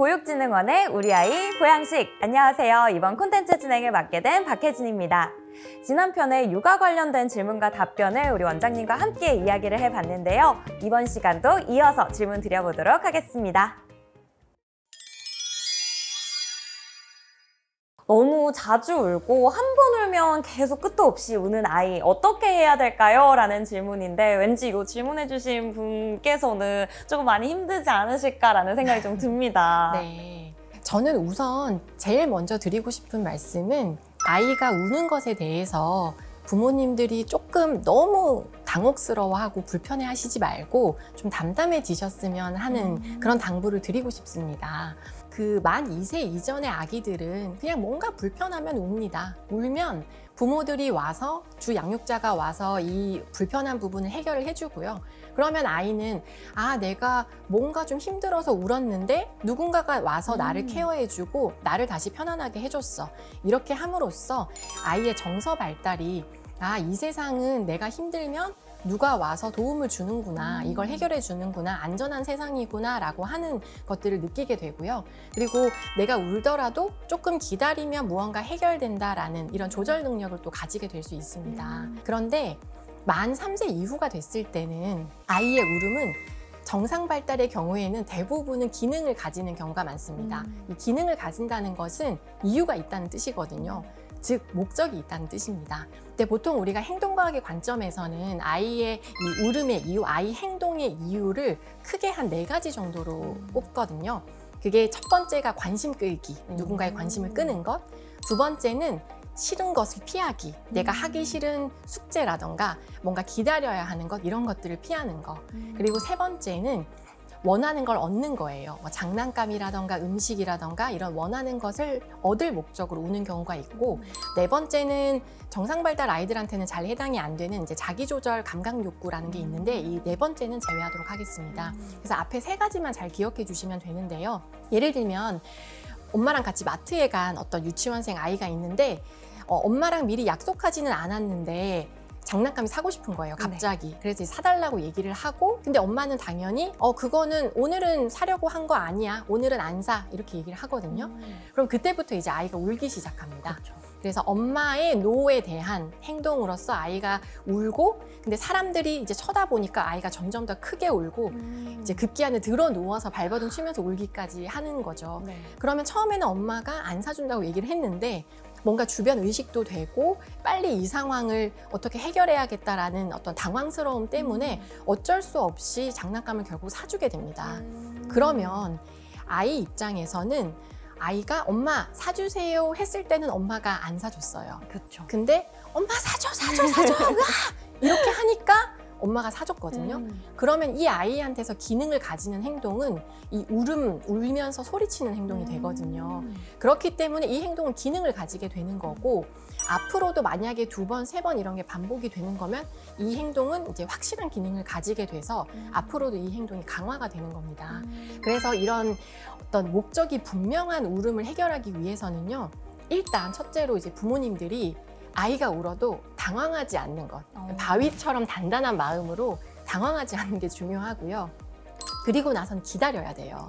보육진흥원의 우리 아이 보양식. 안녕하세요. 이번 콘텐츠 진행을 맡게 된 박혜진입니다. 지난 편에 육아 관련된 질문과 답변을 우리 원장님과 함께 이야기를 해봤는데요. 이번 시간도 이어서 질문 드려보도록 하겠습니다. 너무 자주 울고 한 번 울면 계속 끝도 없이 우는 아이 어떻게 해야 될까요? 라는 질문인데 왠지 이거 질문해주신 분께서는 조금 많이 힘들지 않으실까라는 생각이 좀 듭니다. 네. 저는 우선 제일 먼저 드리고 싶은 말씀은 아이가 우는 것에 대해서 부모님들이 조금 너무 당혹스러워하고 불편해하시지 말고 좀 담담해지셨으면 하는 그런 당부를 드리고 싶습니다. 만 2세 이전의 아기들은 그냥 뭔가 불편하면 웁니다. 울면 부모들이 와서 주 양육자가 와서 이 불편한 부분을 해결을 해주고요. 그러면 아이는 내가 뭔가 좀 힘들어서 울었는데 누군가가 와서 나를 케어해주고 나를 다시 편안하게 해줬어. 이렇게 함으로써 아이의 정서 발달이 이 세상은 내가 힘들면 누가 와서 도움을 주는구나, 이걸 해결해 주는구나, 안전한 세상이구나 라고 하는 것들을 느끼게 되고요. 그리고 내가 울더라도 조금 기다리면 무언가 해결된다라는 이런 조절 능력을 또 가지게 될 수 있습니다. 그런데 만 3세 이후가 됐을 때는 아이의 울음은 정상 발달의 경우에는 대부분은 기능을 가지는 경우가 많습니다. 이 기능을 가진다는 것은 이유가 있다는 뜻이거든요. 즉 목적이 있다는 뜻입니다. 근데 보통 우리가 행동과학의 관점에서는 아이의 이 울음의 이유, 아이 행동의 이유를 크게 한 4가지 정도로 꼽거든요. 그게 첫 번째가 관심 끌기, 누군가의 관심을 끄는 것. 두 번째는 싫은 것을 피하기, 내가 하기 싫은 숙제라던가 뭔가 기다려야 하는 것, 이런 것들을 피하는 것. 그리고 세 번째는 원하는 걸 얻는 거예요. 장난감이라던가 음식이라던가 이런 원하는 것을 얻을 목적으로 우는 경우가 있고, 네 번째는 정상 발달 아이들한테는 잘 해당이 안 되는 이제 자기조절 감각 욕구라는 게 있는데, 이 네 번째는 제외하도록 하겠습니다. 그래서 앞에 3가지만 잘 기억해 주시면 되는데요. 예를 들면 엄마랑 같이 마트에 간 어떤 유치원생 아이가 있는데 엄마랑 미리 약속하지는 않았는데 장난감이 사고 싶은 거예요, 갑자기. 네. 그래서 사달라고 얘기를 하고, 근데 엄마는 당연히 그거는 오늘은 사려고 한 거 아니야, 오늘은 안 사, 이렇게 얘기를 하거든요. 그럼 그때부터 이제 아이가 울기 시작합니다. 그렇죠. 그래서 엄마의 노에 대한 행동으로서 아이가 울고, 근데 사람들이 이제 쳐다보니까 아이가 점점 더 크게 울고 이제 급기야는 들어 누워서 발버둥 치면서 울기까지 하는 거죠. 네. 그러면 처음에는 엄마가 안 사준다고 얘기를 했는데 뭔가 주변 의식도 되고 빨리 이 상황을 어떻게 해결해야겠다라는 어떤 당황스러움 때문에 어쩔 수 없이 장난감을 결국 사주게 됩니다. 그러면 아이 입장에서는 아이가 엄마 사주세요 했을 때는 엄마가 안 사줬어요. 그렇죠. 근데 엄마 사줘 이렇게 하니까 엄마가 사줬거든요. 그러면 이 아이한테서 기능을 가지는 행동은 이 울면서 소리치는 행동이 되거든요. 그렇기 때문에 이 행동은 기능을 가지게 되는 거고, 앞으로도 만약에 2번, 3번 이런 게 반복이 되는 거면 이 행동은 이제 확실한 기능을 가지게 돼서 앞으로도 이 행동이 강화가 되는 겁니다. 그래서 이런 어떤 목적이 분명한 울음을 해결하기 위해서는요, 일단 첫째로 이제 부모님들이 아이가 울어도 당황하지 않는 것, 바위처럼 단단한 마음으로 당황하지 않는 게 중요하고요. 그리고 나선 기다려야 돼요.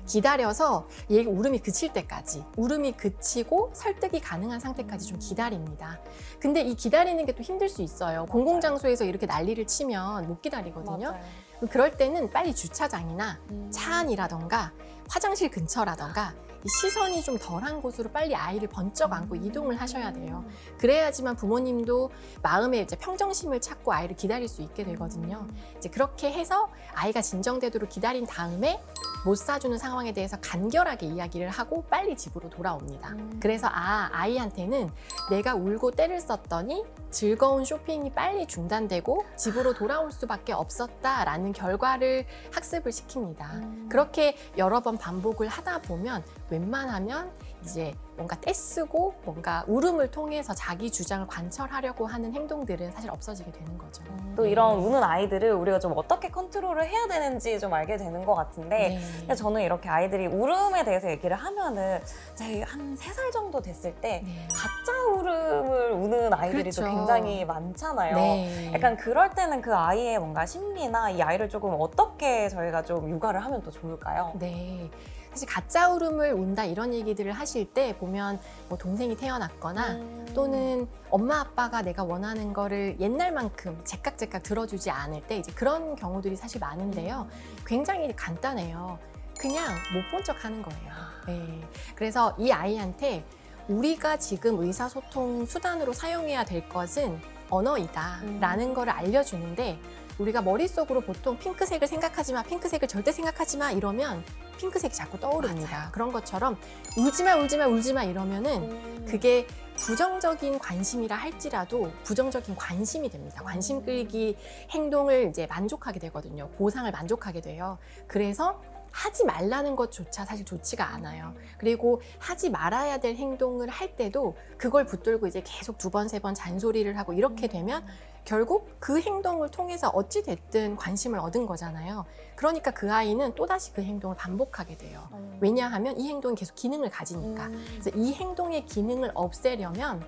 기다려서 얘 울음이 그칠 때까지, 울음이 그치고 설득이 가능한 상태까지 좀 기다립니다. 근데 이 기다리는 게 또 힘들 수 있어요. 공공장소에서 이렇게 난리를 치면 못 기다리거든요. 맞아요. 그럴 때는 빨리 주차장이나 차 안이라던가 화장실 근처라던가 이 시선이 좀 덜한 곳으로 빨리 아이를 번쩍 안고 이동을 하셔야 돼요. 그래야지만 부모님도 마음의 이제 평정심을 찾고 아이를 기다릴 수 있게 되거든요. 이제 그렇게 해서 아이가 진정되도록 기다린 다음에 못 사주는 상황에 대해서 간결하게 이야기를 하고 빨리 집으로 돌아옵니다. 그래서 아이한테는 내가 울고 떼를 썼더니 즐거운 쇼핑이 빨리 중단되고 집으로 돌아올 수밖에 없었다라는 결과를 학습을 시킵니다. 그렇게 여러 번 반복을 하다 보면 웬만하면 이제 뭔가 떼쓰고 뭔가 울음을 통해서 자기 주장을 관철하려고 하는 행동들은 사실 없어지게 되는 거죠. 또 이런 우는 아이들을 우리가 좀 어떻게 컨트롤을 해야 되는지 좀 알게 되는 것 같은데, 근데 저는 이렇게 아이들이 울음에 대해서 얘기를 하면은 제 한 3살 정도 됐을 때 가짜 울음을 우는 아이들이 또 굉장히 많잖아요. 약간 그럴 때는 그 아이의 뭔가 심리나 이 아이를 조금 어떻게 저희가 좀 육아를 하면 또 좋을까요? 네. 사실 가짜 울음을 운다 이런 얘기들을 하실 때 보면 뭐 동생이 태어났거나 또는 엄마 아빠가 내가 원하는 거를 옛날만큼 제깍제깍 들어주지 않을 때 이제 그런 경우들이 사실 많은데요. 굉장히 간단해요. 그냥 못 본 척 하는 거예요. 네. 그래서 이 아이한테 우리가 지금 의사소통 수단으로 사용해야 될 것은 언어이다 라는 거를 알려주는데 우리가 머릿속으로 보통 핑크색을 생각하지 마, 핑크색을 절대 생각하지 마 이러면 핑크색이 자꾸 떠오릅니다. 맞아요. 그런 것처럼 울지 마, 울지 마, 울지 마 이러면은 그게 부정적인 관심이라 할지라도 부정적인 관심이 됩니다. 관심 끌기 행동을 이제 만족하게 되거든요. 보상을 만족하게 돼요. 그래서 하지 말라는 것조차 사실 좋지가 않아요. 그리고 하지 말아야 될 행동을 할 때도 그걸 붙들고 이제 계속 두 번, 세 번 잔소리를 하고 이렇게 되면 결국 그 행동을 통해서 어찌 됐든 관심을 얻은 거잖아요. 그러니까 그 아이는 또다시 그 행동을 반복하게 돼요. 왜냐하면 이 행동이 계속 기능을 가지니까. 그래서 이 행동의 기능을 없애려면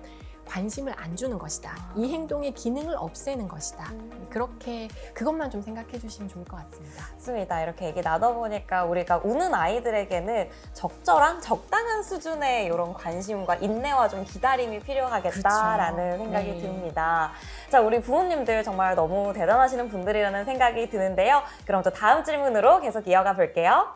관심을 안 주는 것이다. 이 행동의 기능을 없애는 것이다. 그렇게 그것만 좀 생각해 주시면 좋을 것 같습니다. 맞습니다. 이렇게 얘기 나눠보니까 우리가 우는 아이들에게는 적절한 적당한 수준의 이런 관심과 인내와 좀 기다림이 필요하겠다라는 그렇죠. 생각이 네. 듭니다. 자, 우리 부모님들 정말 너무 대단하시는 분들이라는 생각이 드는데요. 그럼 또 다음 질문으로 계속 이어가 볼게요.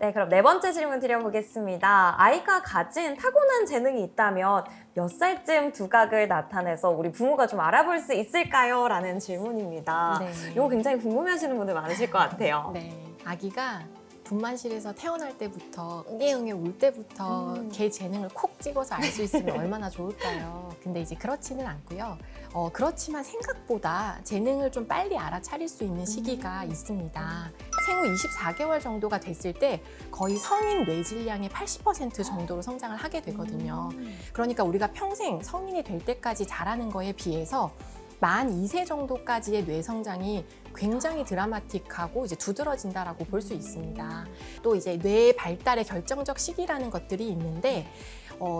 네, 그럼 네 번째 질문 드려보겠습니다. 아이가 가진 타고난 재능이 있다면 몇 살쯤 두각을 나타내서 우리 부모가 좀 알아볼 수 있을까요? 라는 질문입니다. 네. 이거 굉장히 궁금해하시는 분들 많으실 것 같아요. 네. 아기가 분만실에서 태어날 때부터 응애응애 울 때부터 걔 재능을 콕 찍어서 알 수 있으면 얼마나 좋을까요? 근데 이제 그렇지는 않고요. 그렇지만 생각보다 재능을 좀 빨리 알아차릴 수 있는 시기가 있습니다. 생후 24개월 정도가 됐을 때 거의 성인 뇌질량의 80% 정도로 성장을 하게 되거든요. 그러니까 우리가 평생 성인이 될 때까지 자라는 거에 비해서 만 2세 정도까지의 뇌 성장이 굉장히 드라마틱하고 이제 두드러진다라고 볼 수 있습니다. 또 이제 뇌 발달의 결정적 시기라는 것들이 있는데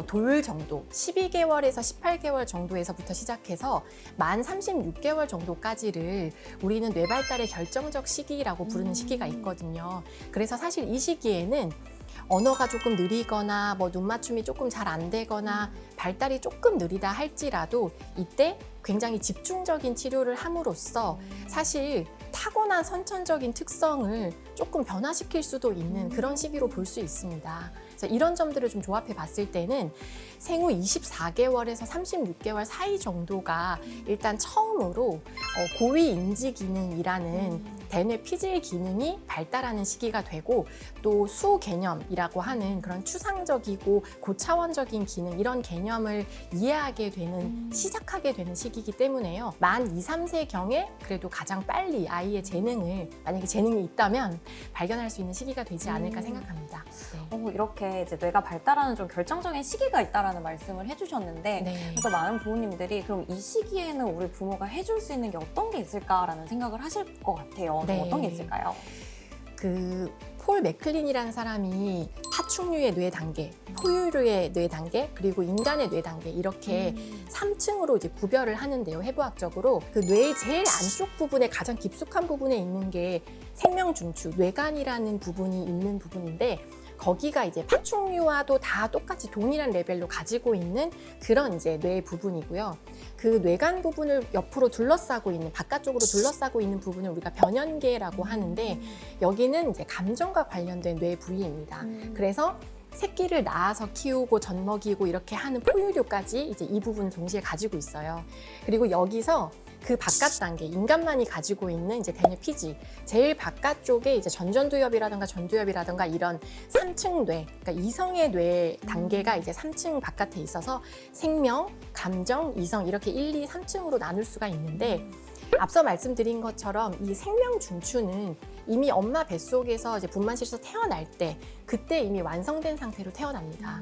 돌 정도, 12개월에서 18개월 정도에서부터 시작해서 만 36개월 정도까지를 우리는 뇌 발달의 결정적 시기라고 부르는 시기가 있거든요. 그래서 사실 이 시기에는 언어가 조금 느리거나 뭐 눈맞춤이 조금 잘 안 되거나 발달이 조금 느리다 할지라도 이때 굉장히 집중적인 치료를 함으로써 사실 타고난 선천적인 특성을 조금 변화시킬 수도 있는 그런 시기로 볼 수 있습니다. 그래서 이런 점들을 좀 조합해 봤을 때는 생후 24개월에서 36개월 사이 정도가 일단 처음으로 고위 인지 기능이라는 대뇌 피질 기능이 발달하는 시기가 되고 또 수 개념이라고 하는 그런 추상적이고 고차원적인 기능 이런 개념을 이해하게 되는 시작하게 되는 시기이기 때문에요. 만 2, 3세경에 그래도 가장 빨리 아이의 재능을 만약에 재능이 있다면 발견할 수 있는 시기가 되지 않을까 생각합니다. 네. 이렇게 이제 뇌가 발달하는 좀 결정적인 시기가 있다라는 말씀을 해주셨는데 네. 또 많은 부모님들이 그럼 이 시기에는 우리 부모가 해줄 수 있는 게 어떤 게 있을까라는 생각을 하실 것 같아요. 네. 어떤 게 있을까요? 폴 맥클린이라는 사람이 파충류의 뇌 단계, 포유류의 뇌 단계, 그리고 인간의 뇌 단계 이렇게 3층으로 이제 구별을 하는데요. 해부학적으로 그 뇌의 제일 안쪽 부분에 가장 깊숙한 부분에 있는 게 생명 중추, 뇌간이라는 부분이 있는 부분인데 거기가 이제 파충류와도 다 똑같이 동일한 레벨로 가지고 있는 그런 이제 뇌 부분이고요. 그 뇌간 부분을 옆으로 둘러싸고 있는 바깥쪽으로 둘러싸고 있는 부분을 우리가 변연계라고 하는데 여기는 이제 감정과 관련된 뇌 부위입니다. 그래서 새끼를 낳아서 키우고 젖먹이고 이렇게 하는 포유류까지 이제 이 부분 동시에 가지고 있어요. 그리고 여기서 그 바깥 단계, 인간만이 가지고 있는 이제 대뇌 피질, 제일 바깥쪽에 이제 전두엽이라든가 전두엽이라든가 이런 3층 뇌, 그러니까 이성의 뇌 단계가 이제 3층 바깥에 있어서 생명, 감정, 이성 이렇게 1, 2, 3층으로 나눌 수가 있는데 앞서 말씀드린 것처럼 이 생명 중추는 이미 엄마 뱃속에서 이제 분만실에서 태어날 때 그때 이미 완성된 상태로 태어납니다.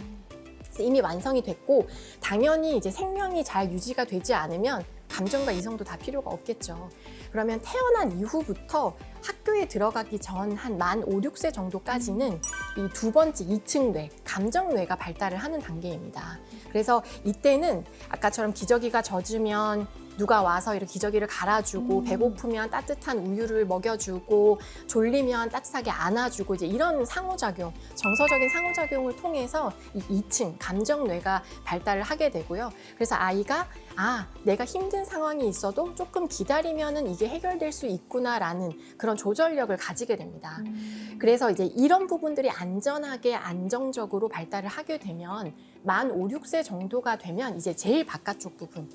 이미 완성이 됐고 당연히 이제 생명이 잘 유지가 되지 않으면 감정과 이성도 다 필요가 없겠죠. 그러면 태어난 이후부터 학교에 들어가기 전 한 만 5, 6세 정도까지는 이 두 번째 2층 뇌, 감정 뇌가 발달을 하는 단계입니다. 그래서 이때는 아까처럼 기저귀가 젖으면 누가 와서 이렇게 기저귀를 갈아주고 배고프면 따뜻한 우유를 먹여주고 졸리면 따뜻하게 안아주고 이제 이런 상호작용, 정서적인 상호작용을 통해서 이 2층 감정뇌가 발달을 하게 되고요. 그래서 아이가 내가 힘든 상황이 있어도 조금 기다리면은 이게 해결될 수 있구나라는 그런 조절력을 가지게 됩니다. 그래서 이제 이런 부분들이 안전하게 안정적으로 발달을 하게 되면 만 5, 6세 정도가 되면 이제 제일 바깥쪽 부분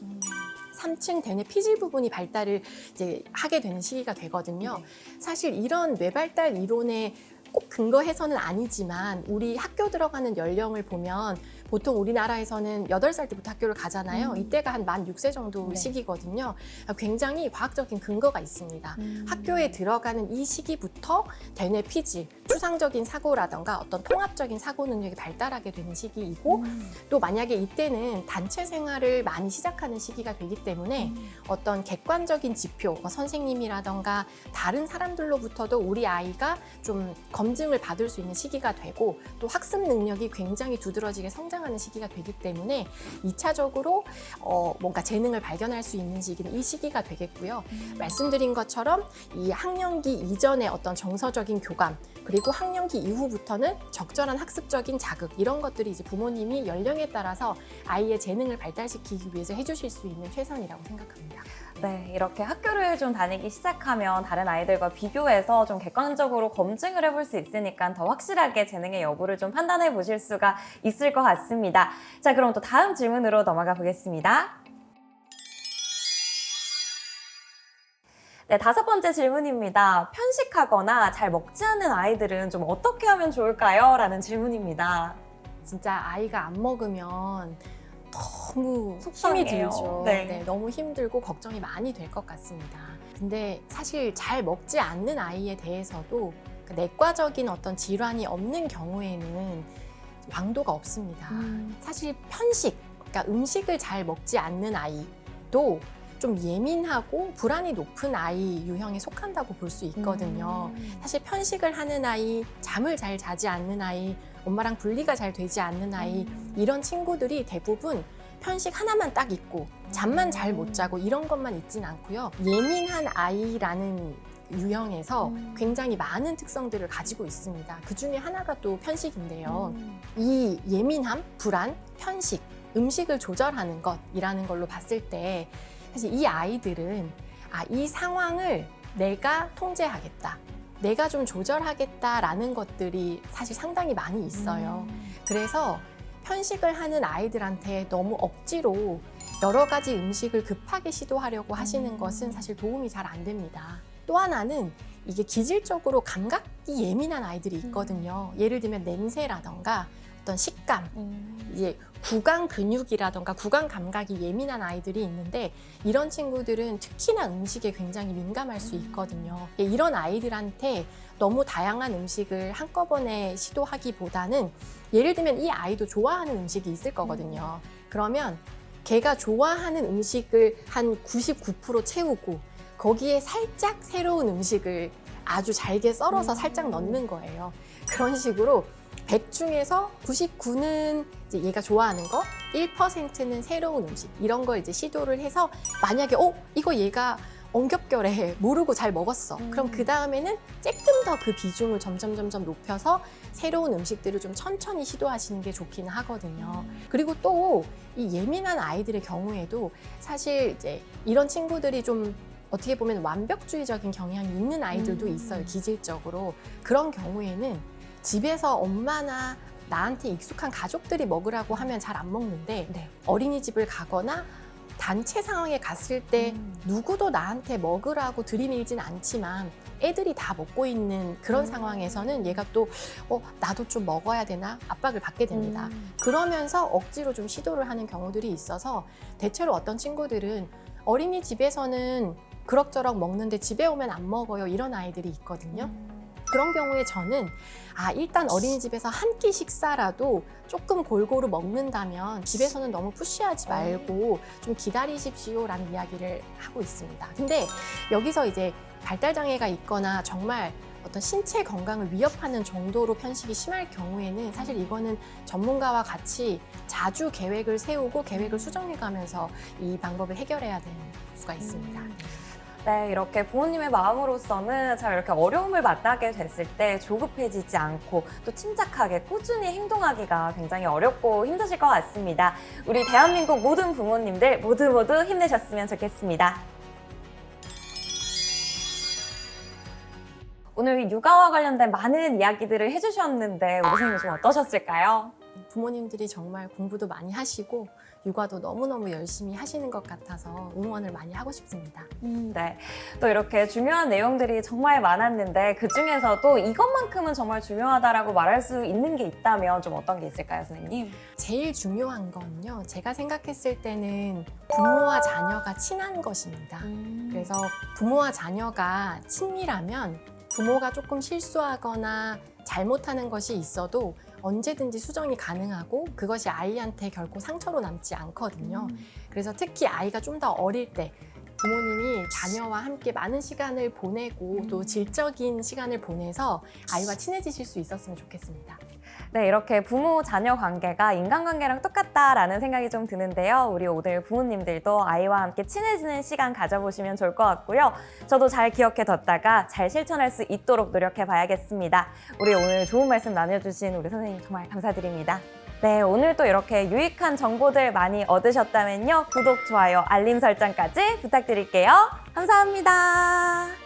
3층 대뇌 피질 부분이 발달을 이제 하게 되는 시기가 되거든요. 사실 이런 뇌발달 이론에 꼭 근거해서는 아니지만 우리 학교 들어가는 연령을 보면 보통 우리나라에서는 8살 때부터 학교를 가잖아요. 이때가 한 만 6세 정도 시기거든요. 굉장히 과학적인 근거가 있습니다. 학교에 들어가는 이 시기부터 대뇌 피질, 추상적인 사고라던가 어떤 통합적인 사고 능력이 발달하게 되는 시기이고 또 만약에 이때는 단체 생활을 많이 시작하는 시기가 되기 때문에 어떤 객관적인 지표, 선생님이라던가 다른 사람들로부터도 우리 아이가 좀 검증을 받을 수 있는 시기가 되고 또 학습 능력이 굉장히 두드러지게 성장하는 시기가 되기 때문에 2차적으로 뭔가 재능을 발견할 수 있는 시기는 이 시기가 되겠고요. 말씀드린 것처럼 이 학령기 이전의 어떤 정서적인 교감 그리고 학령기 이후부터는 적절한 학습적인 자극 이런 것들이 이제 부모님이 연령에 따라서 아이의 재능을 발달시키기 위해서 해주실 수 있는 최선이라고 생각합니다. 네, 이렇게 학교를 좀 다니기 시작하면 다른 아이들과 비교해서 좀 객관적으로 검증을 해볼 수 있으니까 더 확실하게 재능의 여부를 좀 판단해 보실 수가 있을 것 같습니다. 자, 그럼 또 다음 질문으로 넘어가 보겠습니다. 네, 5번째 질문입니다. 편식하거나 잘 먹지 않는 아이들은 좀 어떻게 하면 좋을까요? 라는 질문입니다. 진짜 아이가 안 먹으면 너무 속상해요. 힘이 들죠. 네. 너무 힘들고 걱정이 많이 될 것 같습니다. 근데 사실 잘 먹지 않는 아이에 대해서도 내과적인 어떤 질환이 없는 경우에는 왕도가 없습니다. 사실 편식, 그러니까 음식을 잘 먹지 않는 아이도 좀 예민하고 불안이 높은 아이 유형에 속한다고 볼 수 있거든요. 사실 편식을 하는 아이, 잠을 잘 자지 않는 아이, 엄마랑 분리가 잘 되지 않는 아이 이런 친구들이 대부분 편식 하나만 딱 있고 잠만 잘 못 자고 이런 것만 있진 않고요. 예민한 아이라는 유형에서 굉장히 많은 특성들을 가지고 있습니다. 그 중에 하나가 또 편식인데요. 이 예민함, 불안, 편식, 음식을 조절하는 것이라는 걸로 봤을 때 사실 이 아이들은 이 상황을 내가 통제하겠다. 내가 좀 조절하겠다라는 것들이 사실 상당히 많이 있어요. 그래서 편식을 하는 아이들한테 너무 억지로 여러 가지 음식을 급하게 시도하려고 하시는 것은 사실 도움이 잘 안 됩니다. 또 하나는 이게 기질적으로 감각이 예민한 아이들이 있거든요. 예를 들면 냄새라던가 어떤 식감, 이제 구강 근육이라던가 구강 감각이 예민한 아이들이 있는데 이런 친구들은 특히나 음식에 굉장히 민감할 수 있거든요. 이런 아이들한테 너무 다양한 음식을 한꺼번에 시도하기보다는 예를 들면 이 아이도 좋아하는 음식이 있을 거거든요. 그러면 걔가 좋아하는 음식을 한 99% 채우고 거기에 살짝 새로운 음식을 아주 잘게 썰어서 살짝 넣는 거예요. 그런 식으로 100 중에서 99는 이제 얘가 좋아하는 거, 1%는 새로운 음식 이런 걸 이제 시도를 해서 만약에 이거 얘가 엉겹결에 모르고 잘 먹었어. 그럼 그 다음에는 조금 더 그 비중을 점점 높여서 새로운 음식들을 좀 천천히 시도하시는 게 좋기는 하거든요. 그리고 또 이 예민한 아이들의 경우에도 사실 이제 이런 친구들이 좀 어떻게 보면 완벽주의적인 경향이 있는 아이들도 있어요, 기질적으로. 그런 경우에는 집에서 엄마나 나한테 익숙한 가족들이 먹으라고 하면 잘 안 먹는데 어린이집을 가거나 단체 상황에 갔을 때 누구도 나한테 먹으라고 들이밀진 않지만 애들이 다 먹고 있는 그런 상황에서는 얘가 또 나도 좀 먹어야 되나 압박을 받게 됩니다. 그러면서 억지로 좀 시도를 하는 경우들이 있어서 대체로 어떤 친구들은 어린이집에서는 그럭저럭 먹는데 집에 오면 안 먹어요 이런 아이들이 있거든요. 그런 경우에 저는 일단 어린이집에서 한 끼 식사라도 조금 골고루 먹는다면 집에서는 너무 푸시하지 말고 좀 기다리십시오라는 이야기를 하고 있습니다. 근데 여기서 이제 발달장애가 있거나 정말 어떤 신체 건강을 위협하는 정도로 편식이 심할 경우에는 사실 이거는 전문가와 같이 자주 계획을 세우고 계획을 수정해 가면서 이 방법을 해결해야 되는 수가 있습니다. 네, 이렇게 부모님의 마음으로서는 잘 이렇게 어려움을 만나게 됐을 때 조급해지지 않고 또 침착하게 꾸준히 행동하기가 굉장히 어렵고 힘드실 것 같습니다. 우리 대한민국 모든 부모님들 모두 힘내셨으면 좋겠습니다. 오늘 육아와 관련된 많은 이야기들을 해주셨는데 우리 선생님 좀 어떠셨을까요? 부모님들이 정말 공부도 많이 하시고 육아도 너무너무 열심히 하시는 것 같아서 응원을 많이 하고 싶습니다. 네. 또 이렇게 중요한 내용들이 정말 많았는데 그중에서도 이것만큼은 정말 중요하다라고 말할 수 있는 게 있다면 좀 어떤 게 있을까요, 선생님? 제일 중요한 건요. 제가 생각했을 때는 부모와 자녀가 친한 것입니다. 그래서 부모와 자녀가 친밀하면 부모가 조금 실수하거나 잘못하는 것이 있어도 언제든지 수정이 가능하고 그것이 아이한테 결코 상처로 남지 않거든요. 그래서 특히 아이가 좀 더 어릴 때 부모님이 자녀와 함께 많은 시간을 보내고 또 질적인 시간을 보내서 아이와 친해지실 수 있었으면 좋겠습니다. 네, 이렇게 부모-자녀 관계가 인간관계랑 똑같다라는 생각이 좀 드는데요. 우리 오늘 부모님들도 아이와 함께 친해지는 시간 가져보시면 좋을 것 같고요. 저도 잘 기억해뒀다가 잘 실천할 수 있도록 노력해봐야겠습니다. 우리 오늘 좋은 말씀 나눠주신 우리 선생님 정말 감사드립니다. 네, 오늘 또 이렇게 유익한 정보들 많이 얻으셨다면요. 구독, 좋아요, 알림 설정까지 부탁드릴게요. 감사합니다.